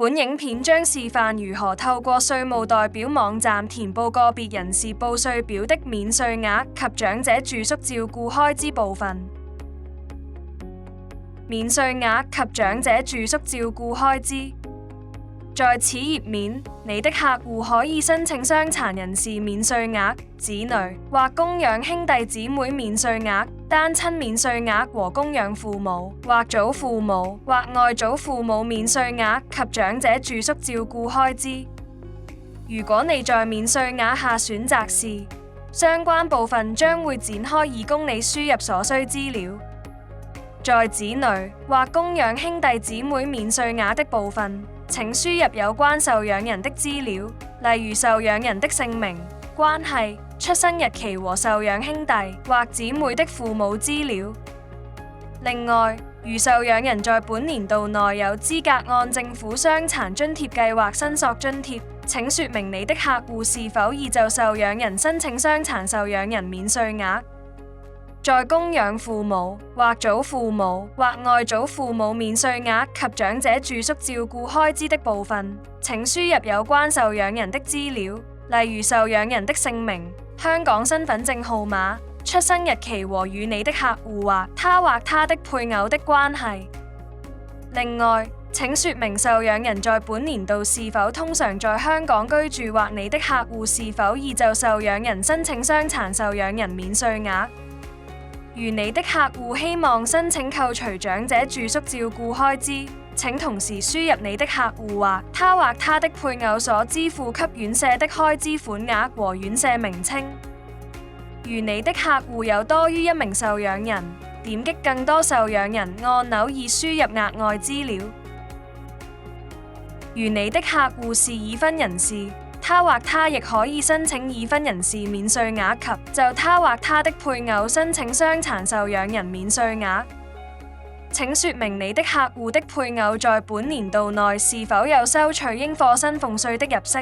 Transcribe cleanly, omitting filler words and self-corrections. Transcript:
本影片將示範如何透過稅務代表網站填報個別人士報稅表的免稅額及長者住宿照顧開支部分。免稅額及長者住宿照顧開支。在此頁面，你的客戶可以申請傷殘人士免稅額、子女或供養兄弟姊妹免稅額、單親免稅額和供養父母或祖父母或外祖父母免稅額及長者住宿照顧開支。如果你在免稅額下選擇是，相關部分將會展開以供你輸入所需資料。在子女或供養兄弟姊妹免稅額的部分，請輸入有關受養人的資料，例如受養人的姓名、關係、出生日期和受養兄弟或姊妹的父母資料。另外，如受養人在本年度內有資格按政府傷殘津貼計劃申索津貼，請說明你的客戶是否已就受養人申請傷殘受養人免稅額。在供養父母或祖父母或外祖父母免稅額及長者住宿照顧開支的部分，請輸入有關受養人的資料，例如受養人的姓名、香港身份證號碼、出生日期和與你的客戶或他的配偶的關係。另外，請說明受養人在本年度是否通常在香港居住，或你的客戶是否已就受養人申請傷殘受養人免稅額。如你的客戶希望申請扣除長者住宿照顧開支，請同時輸入你的客戶或他的配偶所支付給院舍的開支款額和院舍名稱。如你的客戶有多於一名受養人，點擊更多受養人按鈕以輸入額外資料。如你的客戶是已婚人士，他亦可以申請已婚人士免稅額及就他的配偶申請傷殘受養人免稅額。請說明你的客戶的配偶在本年度內是否有收取應課薪俸稅的入息。